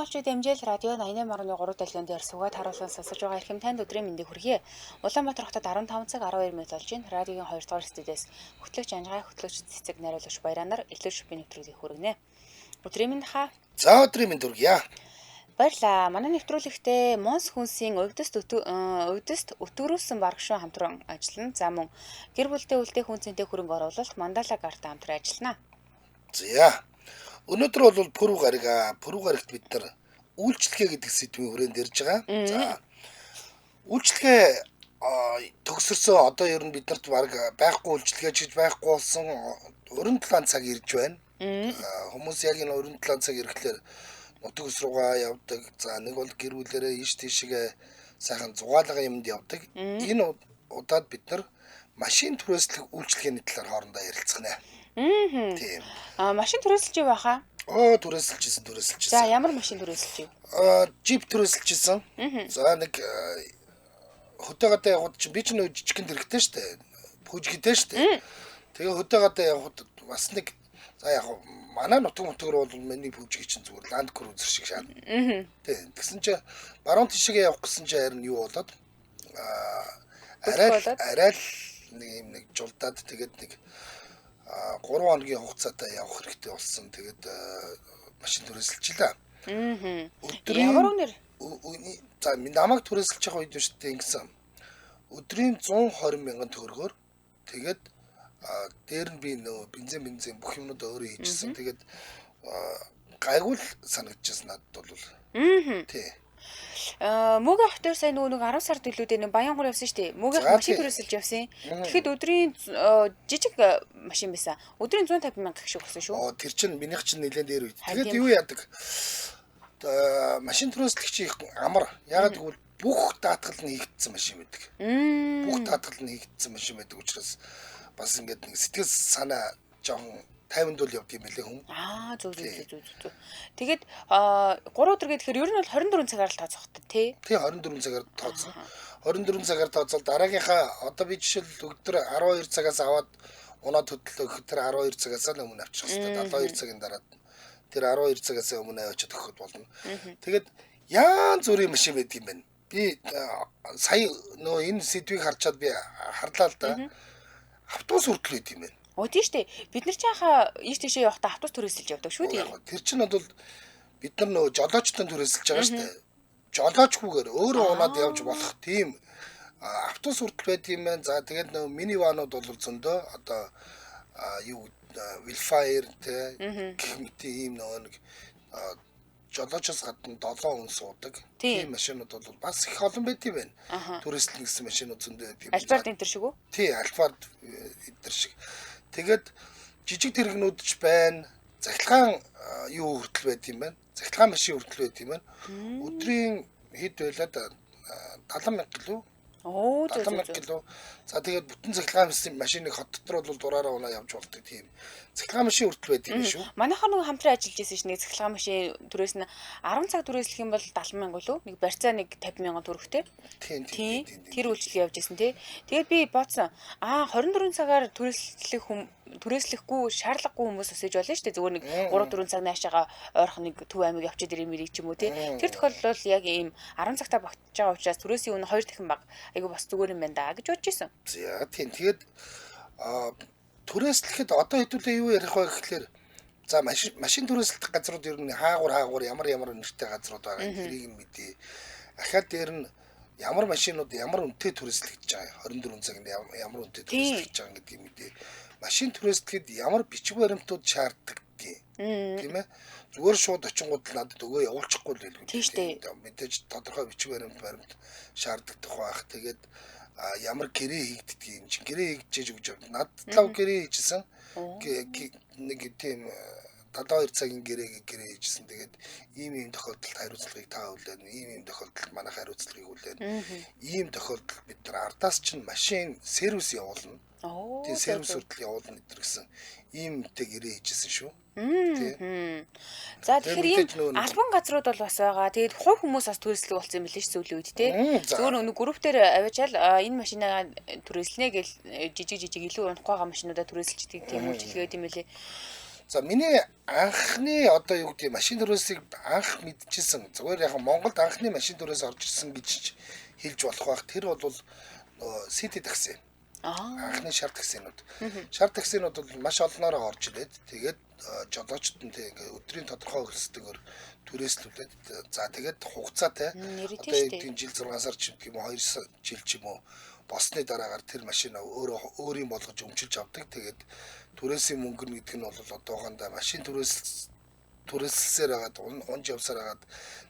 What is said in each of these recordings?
Сонсогчид Эмжэл радио 88.3 дэлгэн дээр суугаад харуулсан сонсож байгаа эрхэм танд өдрийн мэндийг хүргэе. Улаанбаатар хотод 15 цаг 12 минут болж байна. Радиогийн 2 дугаар студиэс хөтлөгч Анжгай хөтлөгч цэцэг найруулагч Баяранаар илүү шүпийн нэвтрүүлгийг хүргэнэ. Өдрийн мэнд хаа. За өдрийн мэнд хүргье. Баярлаа. Манай нэвтрүүлэгтээ Монс хүнсийн өвдөст өтгөрүүлсэн баргшуун хамтран ажиллана. За мөн гэр бүлтэй үлдээх хүнсэнтэй хөрөнгө оруулалт Мандала гарта хамтран ажиллана. За өнөөдөр бол пүрэв гарагт бид нар үйлчлэгээ гэдэг сэдвийн хүрээнд ярьж байгаа. За үйлчлэгээ төгсөрсөн одоо ер нь биднэрт баг байхгүй үйлчлэгээ гэж байхгүй болсон 27 цаг ирж байна. Хүмүүс яг энэ 27 цаг ирэхлээр нутаг ус руугаа явдаг. За нэг бол гэр бүлээрээ ийш тийшээ сайхан зугаалга юмд явдаг. Энэ удаад бид нар машин түрээслэх үйлчлэгээний талаар хоорондоо ярилцах нэ. Тийм. Машин түрээсэлж юу баха? Түрээсэлжсэн. За ямар машин түрээсэлж юу? Джип түрээсэлжсэн. За нэг хөдөөгаадаа явахд чи би ч нөө жижигхэн дэрэгтэй штэ. Пүүжгитэй штэ. Тэгээ хөдөөгаадаа явахд бас нэг за яг манай нутаг руу бол миний пүүжги чинь зүгээр Land Cruiser шиг шаа. Тийм. Тэгсэн чи баруун тишгээ явах гэсэн чи харин юу болоод арай нэг жулдаад тэгээд нэг 3 хоногийн хугацаатай явах хэрэгтэй болсон. Тэгээд машин түрээсэлжлээ. Ямар үнэр? За намайг түрээсэлж явах үед шүү дээ ингэсэн. Өдрийн 120 мянган төгрөгөөр тэгээд дээр нь би нөө бензин бүх юмнууд өөрөө хийжсэн. Тэгээд гайгүй л санагдчихсан надад бол. Тий. Мөгийн хотоор сайн нэг 10 сард илүүдээ нэг Баянгуур явсан шүү дээ. Мөгийн машин түрээсэлж явсан. Тэгэхэд өдрийн жижиг машин байсан. Өдрийн 150 мянга гэх шиг болсон шүү. Тэр чинь минийх чинь нэлээд дээр үед. Тэгээд юу яадаг? Машин түрээслэгч амар. Ягаад гэвэл бүх даатгал нь хийгдсэн машин байдаг. Бүх даатгал нь хийгдсэн машин байдаг учраас бас ингээд нэг сэтгэл санаа жоохон 50 дул явд юм билээ хүн. Зөв. Тэгээд 3 өдөр гэхээр ер нь бол 24 цагаар л тооцох тий. Тий 24 цагаар тооцсон. 24 цагаар тооцол дараагийнхаа одоо би жишээл өдөр 12 цагаас аваад унаад хөдлөө тэр 12 цагаас өмнө авчих хэрэгтэй. 72 цагийн дараа тэр 12 цагаас өмнө авчиад өгөхөд болно. Тэгээд яан зүрийн машин байдаг юм байна. Би сая нөө энэ сэдвийг харчаад би харлаа л да. Автобус хүртэл байд юм байна. Тийм штэ. Бид нар ч яхаа ийш тийшээ явахдаа автобус түрээсэлж явдаг шүү дээ. Тэр чинь бол бид нар нөө жолоочтой түрээсэлж байгаа штэ. Жолоочгүйгээр өөрөө унаад явж болох тийм автобус хүртэл байд юм байна. За тэгээд нөө миниванууд бол зөндөө одоо юу Wildfire гэх мэт ийм нэг жолоочоос гадна 7 хүн суудаг. Тийм машинууд бол бас их олон байд юм байна. Түрээслэн гэсэн машинууд зөндөө байд юм. Альфард энтер шиг үү? Тий, Альфард энтер шиг. Тэгээд жижиг тэрэгнүүд ч байна. Захилгаан юу хүртэл байд юм байна. Захилгаан машин хүртэл байд юм байна. Өдрийн хэд байлаад 70,000 км. 70,000 км. За тэгээд бүтэн захилгаан машиныг хот дотор бол дураараа унаа явж болдог тийм. Захилгаан машин хүртэл байдаг юм шүү. Манайхаа нэг хамтран ажиллаж байсан чинь нэг захилгаан машин түрээс нь 10 цаг түрээслэх юм бол 70,000 лөө. Нэг барьцаа нэг 50,000 төгрөгтэй. Тийм. Тэр үйлчлэл явж исэн тий. Тэгээд би бодсон. 24 цагаар түрээслэхгүй шаардлагагүй хүмүүс өсөж болно шүү дээ. Зүгээр нэг 3-4 цаг наашаага ойрхон нэг Төв аймаг явчаад ирэх мэрийг ч юм уу тий. Тэр тохиолдолд яг ийм 10 цагтаа багтж байгаа учраас түрээсийн үнэ 2 дахин бага. Айгу бас зүгээр юм байна да гэж бодож исэн. За тийм. Тэгээд түрээслэхэд одоо хэдүүлээ юу ярих вэ гэхэлэр за машин түрээслэх газрууд ер нь хаагур ямар нэртэй газрууд байгаа тэрийг нь мэдээ. Ахаад дээр нь ямар машинууд ямар үнэтэй түрээслэгдэж байгаа 24 цагт ямар үнэтэй түрээслэгдэж байгаа гэдгийг мэдээ. Машин түрээслэхэд ямар бичиг баримтууд шаарддаг тийм ээ. Зүгээр шууд очингууд надад өгөө явуулчихгүй л байлгүй. Тийм. Мэдээж тодорхой бичиг баримт шаарддаг байх. Тэгээд ямар гэрээ хийгддэг юм чи гэрээ хийгдэж өгч надад гэрээ хийжсэн нэг тийм 72 цагийн гэрээ хийжсэн. Тэгээд ийм тохиолдолд хариуцлагыг та хүлээн, ийм тохиолдолд манайх хариуцлагыг хүлээн. Ийм тохиолдолд бид нар ардаас чинь машин сервис явуулна. Тийм сервис хүртэл явуулна гэсэн иймтэй гэрээ хийжсэн шүү. За тэгэхээр ийм албан газрууд бол бас байгаа. Тэгээд хувь хүмүүс бас түрээслэг болсон юм билээ ш сүүлийн үед те. Зөвхөн нэг группээр аваачаал энэ машинаа түрээслэнэ гэл жижиг илүү унахгүй байгаа машинуудаа түрээсэлждэг тийм үйлчилгээ юм билээ. За миний анхны одоо юу гэдэг машин төрөөсийг анх мэдчихсэн. Зүгээр яг Монголд анхны машин төрөөс орж ирсэн гэж хэлж болох байх. Тэр бол City такси. Анхны шар таксинууд. Шар таксинууд бол маш олноороо орж ирээд тэгээд жолоочд нь тэг ингээ өдрийн тодорхой хөлсдөгөр түрээслүүлээд за тэгээд хугацаатай одоо энэ жил 6 сар ч юм уу 2 жил ч юм уу босны дараагаар тэр машина өөрийн болгож өмчилж авдаг. Тэгээд түрээсийн мөнгө нь гэдэг нь бол одоохондоо машин түрээслсээр хагаад унж явсаар хагаад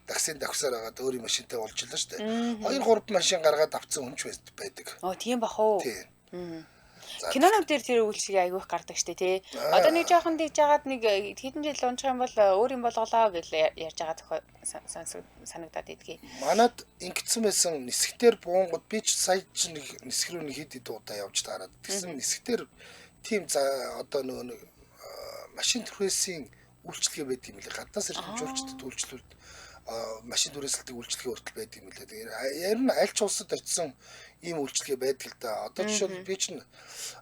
таксинд давхсаар хагаад өөрийн машинтай болж илаа шүү дээ. 2 3 машин гаргаад авцсан хүн ч байдаг. Тийм бах уу. Кинонууд дээр тэр үйлчлэгийг айгүйх гардаг штэ тий. Одоо нэг жоохон дийж жагаад нэг хэдэн жил унчих юм бол өөрийн болголоо гэж ярьж байгаа санагдаад идэгий. Манад ингэсэн байсан нисгтэр буунгууд би ч сая ч нэг нисг рүү нэг хэд удаа явж таарад. Тэгсэн нисгтэр тийм за одоо нөгөө машин түрээсийн үйлчлэгээ байт юм лээ. Гаднаас ирэх жуулчдад үйлчлүүлд машин түрээсэлтийн үйлчлэгээ хүртэл байт юм лээ. Тэгээд ер нь аль ч улсад очисон ийм үйлчлэгээ байдаг л да. Одоо жишээл би чинь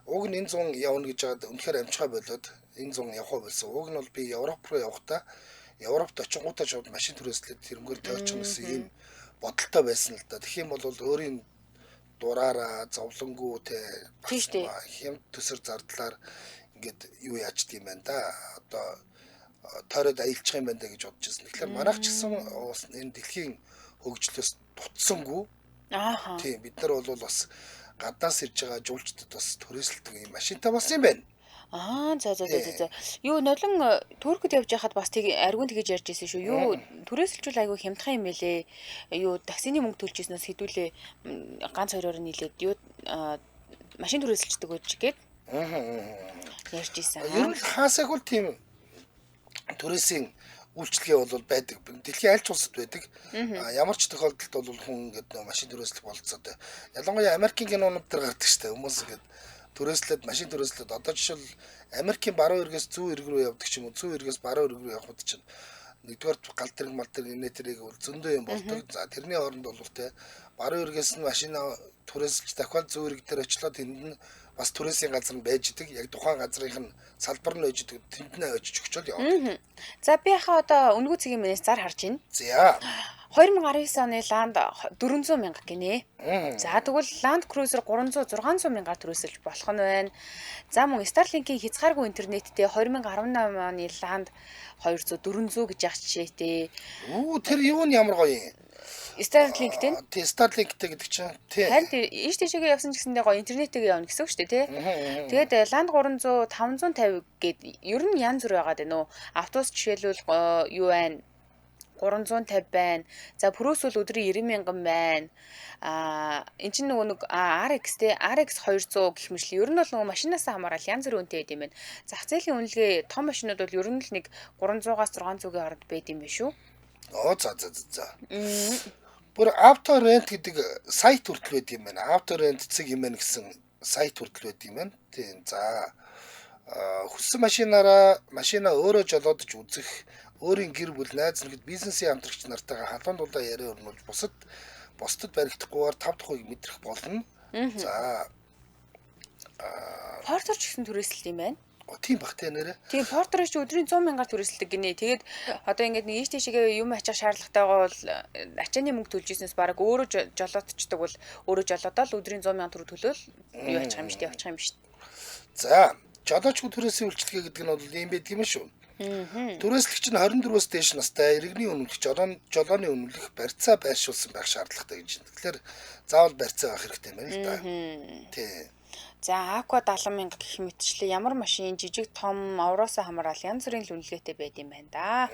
уг нь энэ 100 явна гэж байгаад үнэхээр амжихаа болоод энэ 100 явах байсан. Уг нь бол би Европ руу явахдаа Европт очингуудаа шууд машин түрээслээд тэрнгээр тойрч юмсэн ийм бодолтой байсан л да. Тэгэх юм бол өөрийн дураараа зовлонгуу те хямд төсөр зардлаар ингээд юу яачд юм байна да. Одоо тойроод аялчих юм байна да гэж бодож байсан. Тэгэхээр манайх ч гэсэн энэ дэлхийн хөгжлөөс дутсангүй. Тийм бид нар бол бас гаднаас ирж байгаа жуулчдад бас түрээсэлдэг юм машинтай болсон юм байна. За. Юу нулин Туркид явж байхад бас тийг аргуун тэгэж ярьж ирсэн шүү. Юу түрээсэлжүүл айгүй хямдхан юм байлээ. Юу таксины мөнгө төлж ирснээс хэдүүлээ ганц хоёроор нийлээд юу машин түрээсэлждэг гэж гээд ярьж ирсэн. Ер нь хаасаг бол тийм түрээсийн үйлчлэгээ бол байдаг. Дэлхийн аль ч улсад байдаг. Ямар ч тохиолдолд бол хүн ингээд машин түрээслэх болцоод. Ялангуяа Америкийн кинонууд дээр гардаг шүү дээ. Хүмүүс ингээд түрээслээд машин түрээслээд одоо жишээл Америкийн баруун эргээс зүүн эрг рүү явдаг ч юм уу. Зүүн эргээс баруун эрг рүү явхад чинь нэгдүгээр гал тэрэг мал тэрэг инээ тэрэг бол зөндөө юм болдог. За тэрний оронд бол те баруун эргээс нь машина түрээсэлж дахиад зүүн эрг дээр очлоо тэнд нь бас түрээсийн газар нь байж идэг. Яг тухайн газрынх нь салбар нь байж идэг. Тэнд нь очиж өгчөөл явдаг. За би хаа одоо өнгөө цэгийн мэнэс зар харж байна. За 2019 оны Land 400 мянга гинэ. За тэгвэл Land Cruiser 300-600 мянгаар түрээсэлж болох нь байна. За мөн Starlink-ийн хязгааргүй интернеттэй 2018 оны Land 200-400 гэж яах жишээтэй. Тэр юу нь ямар гоё юм. Starlink тийм. Тий Starlink-тэй гэдэг чинь тий. Харин ийш тийшээгээ явсан ч гэсэндээ гоё интернеттэйгээ явна гэсэн үг шүү дээ тий. Тэгээд Land 300 550 гээд ер нь янз бүр байгаад байна уу. Автобус жишээлбэл юу байна? 350 байна. За Pro-с бол өдрийн 90 мянган байна. Энд чинь нөгөө нэг RX те RX 200 гэх мэт л ер нь бол нөгөө машинаас хамаарал янз бүрийн үнэтэй байд юм байна. Зах зээлийн үнэлгээ том машинууд бол ер нь л нэг 300-аас 600-ийн хооронд байд юм биш үү? За. Бүр Autorent гэдэг сайт хүртэл байд юм байна. Autorent цэг юм байна гэсэн сайт хүртэл байд юм байна. Тийм. За хүссэн машина өөрөө жолоодож үзэх, өөрийн гэр бүл, найз нөхөд, бизнесийн хамтрагч нартайгаа халуун дулаан яриа өрнүүлж бусдад баригдахгүйгээр 5% мэдрэх болно. За Porter ч гэсэн түрээсэлт юм байна. Тийм бах тэ нэрэ. Тийм Porter ч өдрийн 100 мянгаар түрээсэлдэг гинэ. Тэгээд одоо ингэж нэг ийш тийшээгээ юм ачих шаардлагатайгаа бол ачааны мөнгө төлж ирснээс бараг өөрөө жолоодчихдаг бол өөрөө жолоодоод өдрийн 100 мянган төгрөг төлөөл юу ачих юм шүү дээ, явчих юм шүү дээ. За жолоочгүй түрээсийн үйлчлэгээ гэдэг нь бол ийм байдаг юм шүү. Түрээслэгч нь 24-өөс дээш настай иргэний үнэлэх жолооны үнэлэх барьцаа байршуулсан байх шаардлагатай гэж. Тэгэхээр заавал барьцаа байх хэрэгтэй юм байна л да. Тий. За Aqua 70 мянга гэх мэтчлээ ямар машин жижиг том овроосоо хамаарал янз бүрийн л үнэлгээтэй байд юм байна да.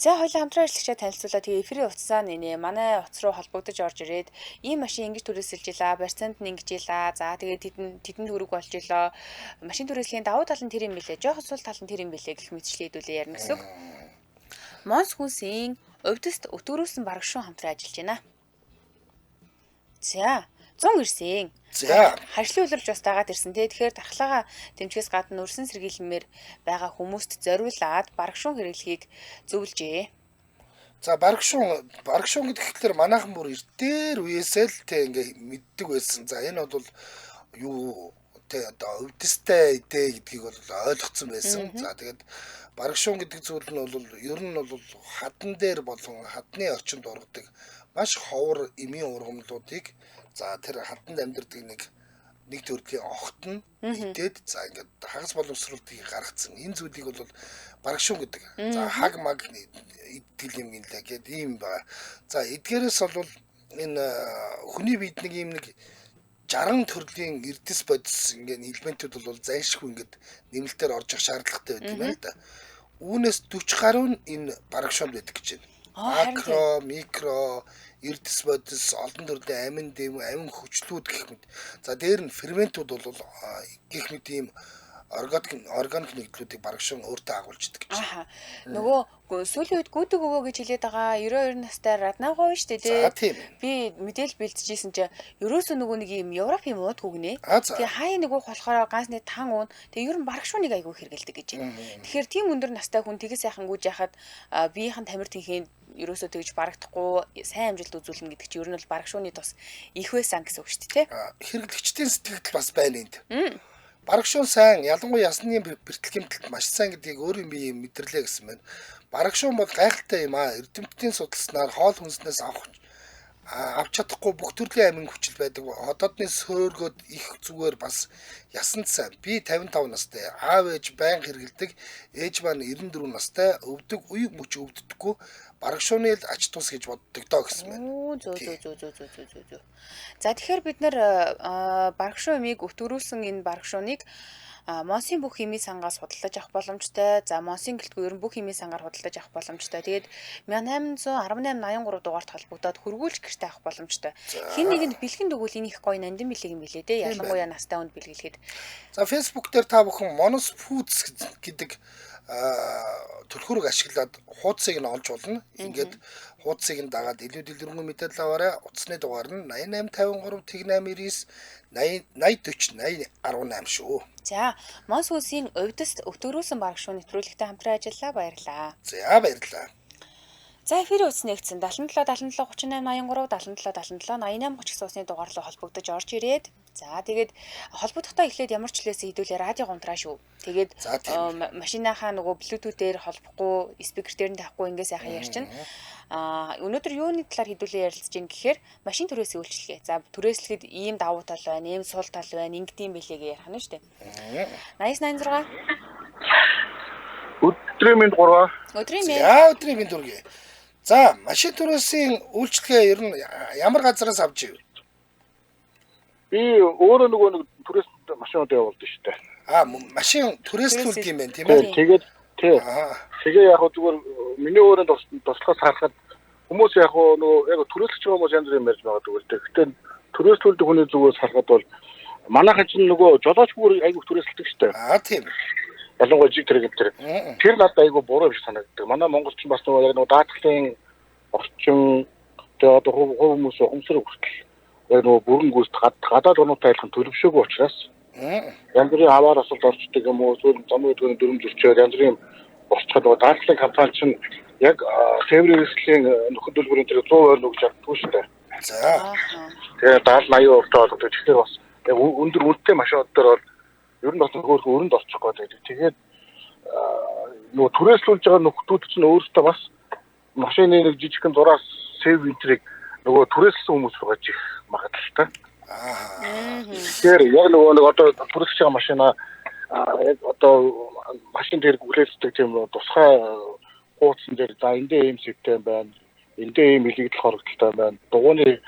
За хоёул хамтран ажиллагчаа танилцуулаад тэгээ эфирийн утсаа нэ манай утас руу холбогдож орж ирээд ийм машин ингэж түрээсэлж илаа, барьцаанд нь ингэж илаа. За тэгээ тэдэнд хөрөг болж илаа. Машин түрээслийн давуу тал нь тэр юм билээ. Жоох сул тал нь тэр юм билээ гэх мэтчлээ хэдүүлээ ярина гэсэн үг. Монс хүнсийн өвдөст өтгөрүүлсэн барагшуун хамтран ажиллаж байна. За 100 ирсэн. За харшлын үлрж бас дагаад ирсэн те. Тэгэхээр дархлаагаа тэмчгээс гадна өрсөн сэргийлмээр байгаа хүмүүст зориулаад барагшуун хэрэглэхийг зөвлөжээ. За барагшуун гэхээр манайхан бүр эртээр үеэсээ л те ингээ мэддэг байсан. За энэ бол юу тэ одоо өвдөстэй идэ гэдгийг бол ойлгоцсон байсан. За тэгээд барагшуун гэдэг зүйл нь бол ер нь бол хатан дээр болон хатны орчинд ордог маш ховор эмийн ургамлуудыг за тэр хатанд амьдардаг нэг төрлийн огт нь идээд за ингээд хагас боловсруулалтыг гаргацсан. Энэ зүйлийг бол барагшуун гэдэг. За хаг маг идэл юм гинлээ гэдэг ийм байна. За эдгээрээс бол энэ хүний биед нэг ийм 60 төрлийн эрдэс бодис ингээд элементүүд бол зайлшгүй ингээд нэмэлтээр орж явах шаардлагатай байдаг юм байна л да. Үүнээс 40 гаруй нь энэ барагшуунд байдаг гэж байна. Макро, микро, эрдэс бодис, олон төрлийн амин дэм, амин хүчлүүд гэх мэт. За дээр нь ферментүүд бол гэх мэт ийм органик нэгдлүүдийг барагшуун өөртөө агуулждаг гэж. Нөгөө сүүлийн үед гүдэг өвөө гэж хэлээд байгаа 92 настай Раднагаа шүү дээ тий. Би мэдээлэл бэлтжижсэн чинь ерөөсөө нөгөө нэг юм Европын мууд гүгнэ. Тэгээ хаяа нэг ух болохоор ганц нэг тан уун. Тэгээ ер нь барагшууныг айгүй хэрэгэлдэг гэж байна. Тэгэхээр тийм өндөр настай хүн тэгээ сайхан гүйж яхад биеийнхэн тамир тэнхийн ерөөсөө тэгж барагдахгүй сайн амжилт үзүүлнэ гэдэг чинь ер нь бол барагшууны тус их байсан гэсэн үг шүү дээ тий. Хэрэглэгчдийн сэтгэл бас байна энд. Барагшуун сайн, ялангуяа ясны бэртэлгэмтэлд маш сайн гэдгийг өөрийн бие мэдэрлээ гэсэн байна. Барагшуун бол гайхалтай юм аа. Эрдэмтдийн судалснаар хоол хүнснээс авч чадахгүй бүх төрлийн амин хүчил байдаг. Хотоодны сөөргөд их зүгээр бас ясанд сайн. Би 55 настай. Аав ээж байнга хэрэгэлдэг. Ээж маань 94 настай. Өвдөг үе мөч өвддөггүй. Барагшууны л ач тус гэж боддог доо гэсэн байна. Зөө. За тэгэхээр бид нэр барагшуун эмийг өтгөрүүлсэн энэ барагшууныг Монсын бүх химийн сангаас худалдаж авах боломжтой. За Монсын гэлтгүй ер нь бүх химийн сангаар худалдаж авах боломжтой. Тэгээд 1818-83 дугаарт холбогдоод хөргүүлж гэртээ авах боломжтой. Хин нэгэнд бэлгэнд өгвөл энэ их гоё нандин билег юм билээ дээ. Ялангуяа настай хүнд бэлгэлэхэд. За Facebook дээр та бүхэн Monos Foods гэдэг төлхөрөг ашиглаад хуудсыг нь олж болно. Ингээд хуудсыг нь дагаад илүү дэлгэрэнгүй мэдээлэл аваарай. Утасны дугаар нь 8853 840 8018 шүү. За, Монс улсын Увдст өтгөрүүлсэн барагшуун нэвтрүүлэгтэй хамтран ажиллаа. Баярлалаа. За, баярлалаа. За эфир үз нэгдсэн 77 78 83 77 77 88 30 гэсэн усны дугаар руу холбогдож орж ирээд за тэгээд холбогдохдоо эхлээд ямар ч хэлээс хэдүүлээ радио гунтраа шүү. Тэгээд машиныхаа нөгөө блютуутээр холбохгүй спикер дээр нь тавихгүй ингээ сайхан ярьчин. Өнөөдөр юуны талаар хэдүүлээ ярилцж ин гэхээр машин төрөөсийн үйлчлэгээ. За төрөөслөхөд ийм давуу тал байна, ийм сул тал байна, ингэдэм билээ ярих нь шүү дээ. 8086 Өдрийн минь 3. Өдрийн минь. За өдрийн минь дүргээ. За машин төрөөсийн үйлчлэгээ ер нь ямар газараас авч ив? Би өөрөө нөгөө нэг түрээс машинууд явуулдаг шүү дээ. Машин түрээслүүлдэг юм байна тийм ээ. Тэгээд тэгээ яг зүгээр миний өөрөө туслахаас харахад хүмүүс яг нөгөө яг түрээслэж байгаа хүмүүс янз бүрийн ярьж байгаа зүгээр. Гэхдээ түрээслүүлдэг хүний зүгээс харахад бол манайхан чинь нөгөө жолооч бүр айгүй түрээслдэг шүү дээ. Тийм. Ялангуяа жиг тэрэг тэр. Тэр надад айгүй буруу биш санагддаг. Манай монголч бас нөгөө яг нөгөө даатгалын орчин тэгээ одоо хүмүүс ухамсар хүртэл яг нөгөө бүрэн гүйцэд гадаад орнуудтай айлхан төлөвшөөгүй учраас янз бүрийн аваар асуулт орчдөг юм уу зөв замын өдгөөний дүрм зөрчөөд янз бүрийн босцоход нөгөө даатгалын компани чинь яг тээврийн хэслийн нөхөн төлбөрийн тэр 100% өгч чаддгүй шүү дээ. За. Тэгээ 70-80% тоо одоо тэгэхээр бас яг өндөр үнэтэй машинууд дээр бол ер нь бас өөрхөн өрөнд орчих гээд тэгээд нөгөө түрээслүүлж байгаа нөхдүүд чинь өөрсдөө бас машины нэг жижигхэн зураас сэв энтрийг нөгөө түрээслсэн хүмүүс байгаа чих магадaltaй. Тэгэхээр яг нөгөө нэг одоо түрээслэж байгаа машина яг одоо машин дээр гүлээсдэг тийм тусгай хуудсан дээр за эндээ ийм сэвтэй байна. Эндээ ийм илэгдэл хорогдолтой байна. Дугууны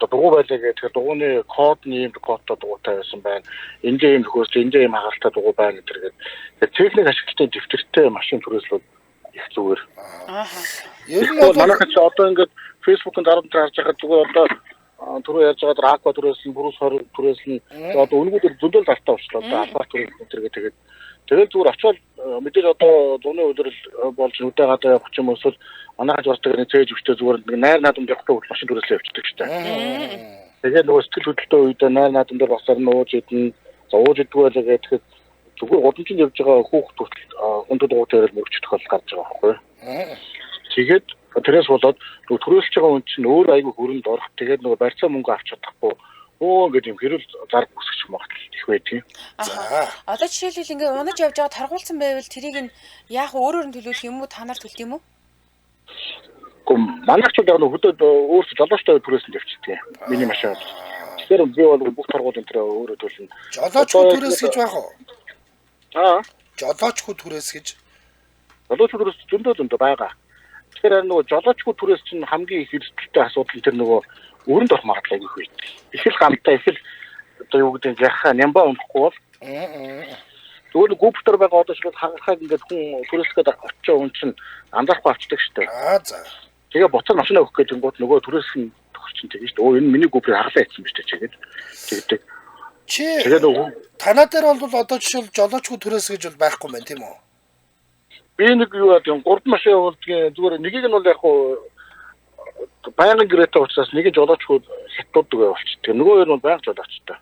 дугуй байлаа гэдэг дугууны код нь ийм кодтой дугуйтай байсан байна. Эндээ ийм хөөс эндээ ийм хагалтай дугуй байна гэдэг. Тэгээд техник ашиглалтын дэвтэртэй машин түрээслүүд их зүгээр. Ер нь манайхан ч одоо ингээд Facebook-ын дарамт харж байгаа зүгээр одоо түрүү ярьж байгаа Аква түрээслэн, Брус 20 түрээслэн одоо өнгөдөр зөндөл тартаа болчихлоо. Одоо Алфа түрээслэн тэгээд зүгээр очиод мэдээж одоо зуны өдрөл болж нүдэ гадаа явах юм эсвэл манайхан ч болдог нэг цээж өчтөө зүгээр нэг найр наадамд явахгүй машин түрээслээ явчихдаг ч тийм. Тэгээд нөгөө сэтгэл хөдлөлтөө үед найр наадам дээр басаар нууж идэн зовж идэггүй байлаа гэхэд зүгээр гудамжинд явж байгаа хүүхд хүртэл өндөр дугуйтаар мөрөгч тохиол гарч байгаа байхгүй. Тэгээд тэрээс болоод нөгөө түрээслж байгаа хүн чинь өөр айгүй хөрөнд орох. Тэгээд нөгөө барьцаа мөнгө авч чадахгүй. Ингээд юм хэрүүл зарг үсгэж магадгүй. гэх байдгийг. За. Одоо жишээлбэл ингээ унаж явж байгаа таргуулсан байвал тэрийг нь яах өөрөөр нь төлөвлөх юм уу та нар төлдөг юм уу? Гэхдээ манайчууд яг хөдөөд өөрсдөө жолоочтой түрээсэнд явчихдаг. Миний машин. Тэгэхээр би бол бүх таргуулын тэр өөрөө төлнө. Жолоочгүй түрээс гэж байх уу? Жолоочгүй түрээс гэж. Жолоочгүй түрээс зөндөө байгаа. Тэгэхээр нөгөө жолоочгүй түрээс чинь хамгийн их эрсдэлтэй асуудал нь тэр нөгөө өрөнд орох магадлал их үед. Их л гамтай их л одоо юу гэдэг нь яхаа нямба унахгүй бол зүгээр гүптер байгаа одоо шууд хагарахад ингээд хүн түрээсгээд очиж хүн чинь анзаарахгүй авчдаг шүү дээ. За. Тэгээ буцаад машина өгөх гэдэг нь нөгөө түрээс нь тохирчин тэгэж шүү дээ. Энэ миний гүприйг хаглаа хийсэн биз дээ тэгээд. Тэгдэг. Тэгээд танаа дээр бол одоо жишээл жолоочгүй түрээс гэж бол байхгүй мэн тийм үү? Би нэг юу гэдэг нь 3 машин болдгийн зүгээр нэгийг нь бол яг хуу баян гэрээтэй учраас нэг жолоочгүй хятаддаг болчихдог. Нөгөө хоёр нь баян жолоочтой.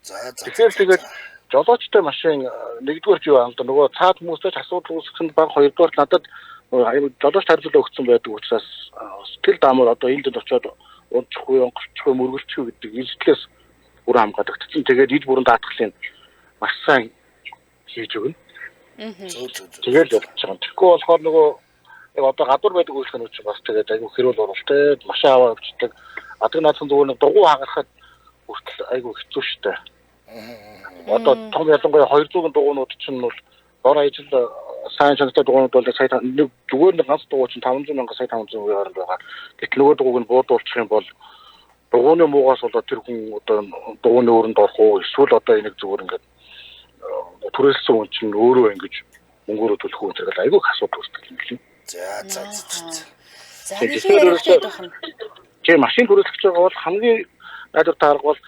За. Тэгээд жолоочтой машин нэгдүгээр юу аа нөгөө цаад хүмүүстэй асуудал үүсгэхэд баг хоёрдугаар надад жолооч хариуцлага өгсөн байдаг учраас сэтгэл даамаар одоо энд очиод унчихгүй, онгорчихгүй, мөргөлчихгүй гэдэг эрсдлээс бүр хамгаалагдсан. Тэгээд ид бүрэн даатгалын маш сайн хийж өгнө. Тэгээд явж байгаа. Тэгэхгүй болохоор нөгөө яг одоо гадуур байдаг үйлчлэгэн учраас бас тэгээд айгүй хэрүүл оруулалтай машин аваад авчдаг. Адаг наадсан зүгээр нэг дугуй хагарахад хүртэл айгүй хэцүү шттэ. Одоо том ялангуяа 200 дугуйнууд чинь бол дор ажил сайн чанартай дугуйнууд бол сая нэг зүгээр нэг ганц дугуй чинь 500 мянга сая 500 хооронд байгаа. Гэтэл нөгөө дугуйг нь буудуулчих юм бол дугуйны муугаас болоод тэр хүн одоо дугуйны өрөнд орох уу эсвэл одоо энийг зүгээр ингээд түрээссэн хүн чинь өөрөө ингэж мөнгөөрөө төлөх үү зэрэг айгүй асуудал үүсдэг юм лээ. За. За нэлийн яриад байх нь. Тэгээ машин түрээслэж байгаа бол хамгийн найдвар таарга бол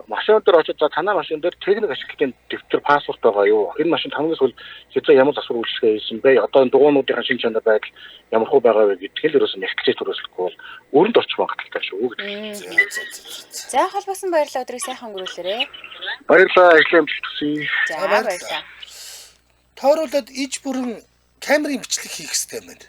машин дээр очиж за танай машин дээр техник ашиглалтын дэвтэр паспорт байгаа юу? Энэ машин хамгийн сүүл хэзээ ямар засвар үйлчлэгээ хийсэн бэ? Одоо энэ дугуйнуудын шин чанар байдал ямар хөө байгаа вэ гэдгийг л ерөөсөө нягтлж түрээслэхгүй бол өрөнд орчих магадaltaй шүү гэдэг. За холбоосон баярлалаа өдрийг сайхан өнгөрүүлээрэй. Баярлалаа ажлын амжилт хүсье. За баярлалаа. Тойруулаад иж бүрэн камерын бичлэг хийх хэрэгтэй байна.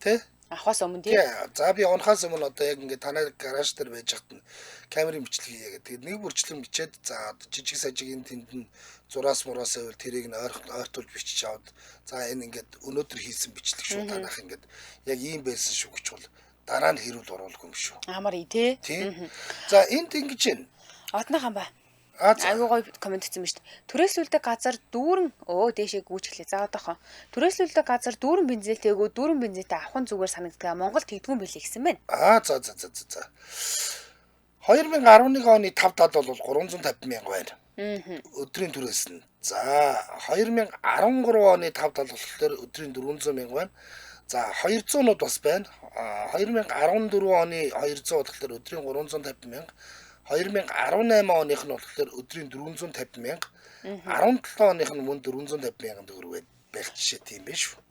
Тэ? Авахаас өмнө тий. За би унахаас өмнө одоо яг ингээд танай гараж дээр байж хат нь камерын бичлэг хийе гэдэг. Нэг бүрчлэн бичээд за жижиг сажигийн тэнд нь зураас мураас байвал тэрийг нь ойртуулж бичиж аваад за энэ ингээд өнөөдөр хийсэн бичлэг шүү танах ингээд яг ийм байсан шүү гэж бол дараа нь хэрүүл оруулах юм шүү. Амар ий тий. За энд ингэж байна. Одныхан ба. Айгуу гоё комент хийсэн биз дээ. Түрээслүүлдэг газар дүүрэн дээшээ гүйчихлээ. За одоохоо. Түрээслүүлдэг газар дүүрэн бензинтэйгөө дүүрэн бензинтэй авах нь зүгээр санагддаг. Монгол тэгдгүн билээ гэсэн байна. За. 2011 оны 5 тал бол 350 мянга байна. Өдрийн түрээс нь. За 2013 оны 5 тал болохоор өдрийн 400 мянга байна. За 200-нууд бас байна. 2014 оны 200 болохоор өдрийн 350 мянга. 2018 оных нь болохоор өдрийн 450 мянга. 17 оных нь мөн 450 мянган төгрөг байх жишээ тийм биш үү?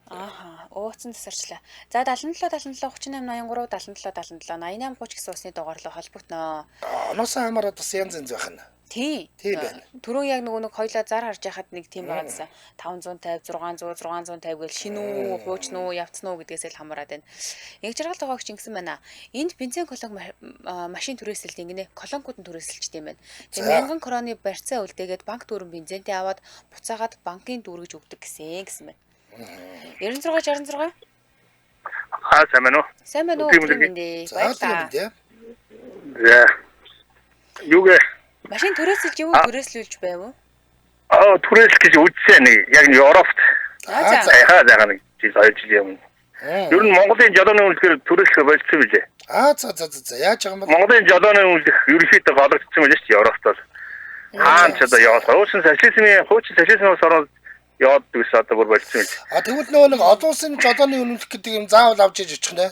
Ууцсан тасарчлаа. За 77 38 83 77 88 30 гэсэн усны дугаарлаа холбогдно. Оноосоо хамаараад бас янз байх нь. Тийм байна. Түрүү яг нэг хоёлаа зар харж яхад нэг тийм байгаадсан. 550 600 650 гэл шинүү, хуучн уу, явцсан уу гэдгээс л хамаарат байна. Яг жаргал тоогч ингэсэн байна. Энд бензин колонк машин түрээсэлт ингэнэ. Колонкууд нь түрээсэлж тийм байна. Тэгээ 1000 кроны барьцаа үлдээгээд банк дүүрэн бензинтэй аваад буцаагаад банкын дүүргэж өгдөг гэсэн байна. 96 66 сайн байна уу? Сайн байна уу? Баярлалаа. За. Юугээ машин түрээсэлж юу түрээслүүлж байв уу? Түрээсэл гэж үзсэн нэг яг Европт. За нэг жил юм. Ер нь Монголын жолооны үйлчлэгээр түрээслэх болчихсон билээ. За яаж байгаа юм бэ? Монголын жолооны үйлчлэх ерөнхийдөө голөгдсөн байлээ шүү дээ Европт бол. Хаан ч одоо яваад хуучин социализмын орнод яваад гэсэн одоо бүр болчихсон юм. Тэгвэл нөгөө нэг олон улсын жолооны үнэмлэх гэдэг юм заавал авч иж очих нэ.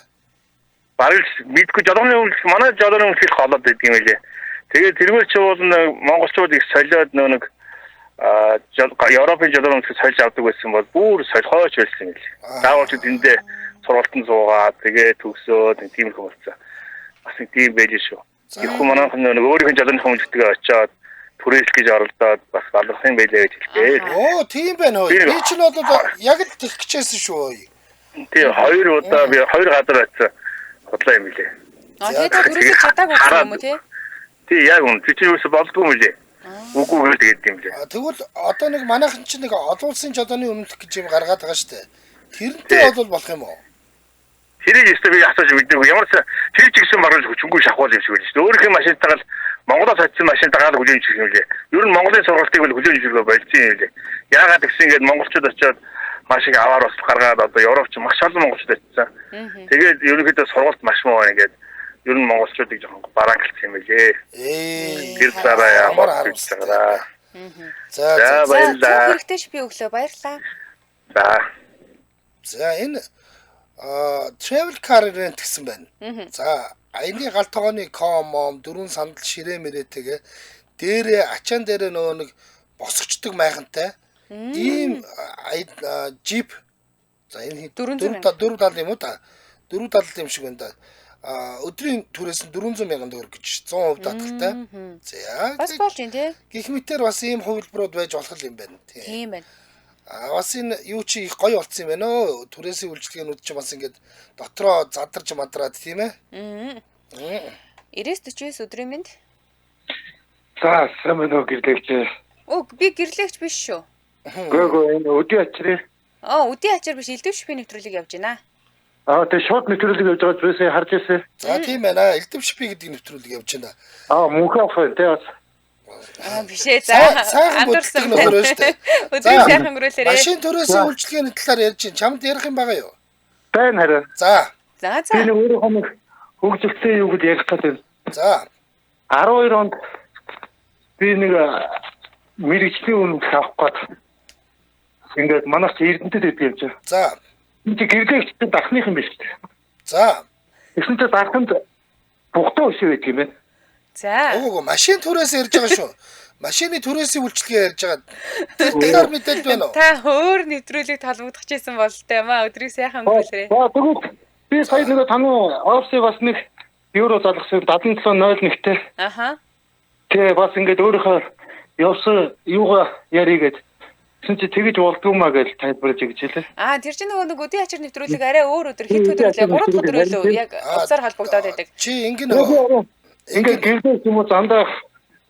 Бараг мэдгүй жолооны үйлчлэх манай жолооны үйлчлэх голоод байдаг юм байлээ. Тэгээд тэргээр чи бол монголчууд их солиод нэг Европын жолооны үйлчлэх сольж авдаг байсан бол бүр солихооч байсан юм лээ. Заавал ч эндээ сургалтын суугаад тэгээд төгсөөд тийм их болсон. Бас нэг тийм байж шүү. Их хүмүүс нэг өөрийнх нь жолооны үйлчлэгээ очиод түрээсэл гэж оролдоод бас баларсан байлаа гэж хэлдэг. Тийм байна хөө. Би ч нь бол яг л тэгэх гэжсэн шүү. Тийм 2 удаа би 2 гадар очсон. Бодлоо юм билээ. Тэгээд түрээсэл чадаагүй юм уу тий? Тий яг үн тийч юус болдгүй юм лээ. Үгүй тэгээд юм лээ. Тэгвэл одоо нэг манайхан чинь нэг олон улсын жолооны өмнөх гэж юм гаргаад байгаа шүү дээ. Тэрнтэй бол болох юм уу? Тэрийг өстө би асууж мэдээгүй. Ямар ч тэр ч гэсэн баруун хүчингүй шахуул юм шиг байна шүү дээ. Өөрийнхөө машинтайгаа л Монголоос очсон машинтайгаа л хүлээн зөвшөөрөх юм лээ. Ер нь Монголын сургалтыг бол хүлээн зөвшөөрөх болцсон юм лээ. Яагаад гэсэн ингээд монголчууд очиод машиг аваар бас гаргаад одоо Европч маш олон монголчууд очсон. Тэгээд ерөнхийдөө сургалт маш муу байна ингээд ер нь монголчуудыг жоохон бараангалсан юм лээ. Тэр цараа ямар харамсалтай. За баярлалаа. Хэрэгтэй ш би өглөө баярлалаа. За энэ travel car rent гэсэн байна. За аяны гал тогооны комом дөрвөн сандал ширээ мэрээтэйгээ дээрээ ачаан дээрээ нөгөө нэг босгочдөг майхантай ийм джип. За энэ 4 тал юм уу та? 4 тал юм шиг байна да. Өдрийн түрээс нь 400,000 төгрөг гэж 100% даатгалтай. За бас болж юм тий. Гэх мэтээр бас ийм хувилбарууд байж болох юм байна. Тийм байна. Бас энэ юу чи их гоё болцсон юм байна өө. Түрээсийн үйлчлэгээнүүд чи бас ингээд дотроо задарч мадраад тийм ээ. 90-49 өдрийн мэнд. За сайн байна уу гэрлэгч. Би гэрлэгч биш шүү. Гөө энэ өдий ачрээ. Үдийн ачаар биш элдв шипийн нэвтрүүлэг явж байна. Тэгээ шууд нэвтрүүлэг явж байгаа зүйлсээ харж ирсэн. За тийм байна. Элдв шипи гэдэг нэвтрүүлэг явж байна. Мөнхөн фэн тий бас. Бишээ за. Андуурсан нөхөр шүү дээ. Өдрийн сайхан өнгөрүүлээрээ. Машин түрээсийн үйлчлэгээний талаар ярьж чинь чамд ярих юм байгаа юу? Байна хараа. За. Би нэг өөрөө нэг хөгжөлтэй юу гэж ярих гэдэг. За. 12 онд би нэг мэрэгчлийн үнэ авах гээд ингээд манайх чи Эрдэнэтэд явж байгаа. За. Энд гэрлэгч дахных юм биш үү? За. Эхнийдээ дарханд бухтаа өшөө байдаг юм байна. За. Өөг машин түрээс ярьж байгаа шүү. Машины түрээсийн үйлчлэгээ ярьж байгаа. Тэр талаар мэдээд байна уу? Та өөр нэвтрүүлэг толбогдох гэсэн болтой юм аа. Өдрийг сайхан өнгөрүүлээрэй. Тэгвэл би сая нэг таны офсыг бас нэг евро залгасан 7701-тэй. Тэгээ бас ингээд өөрийнхөө явсан юугаа яригээд чи тэгэж болдгоомаа гэж тайлбарлаж өгч хэлээ. Тэр чинь нөгөө өдийн ачаар нэвтрүүлэг арай өөр өдөр хэд өдөр лээ 3 дахь өдөр лөө яг уцаар холбогдоод байдаг. Чи ингэ нөгөө ингээд гэрдээ юм уу зандаа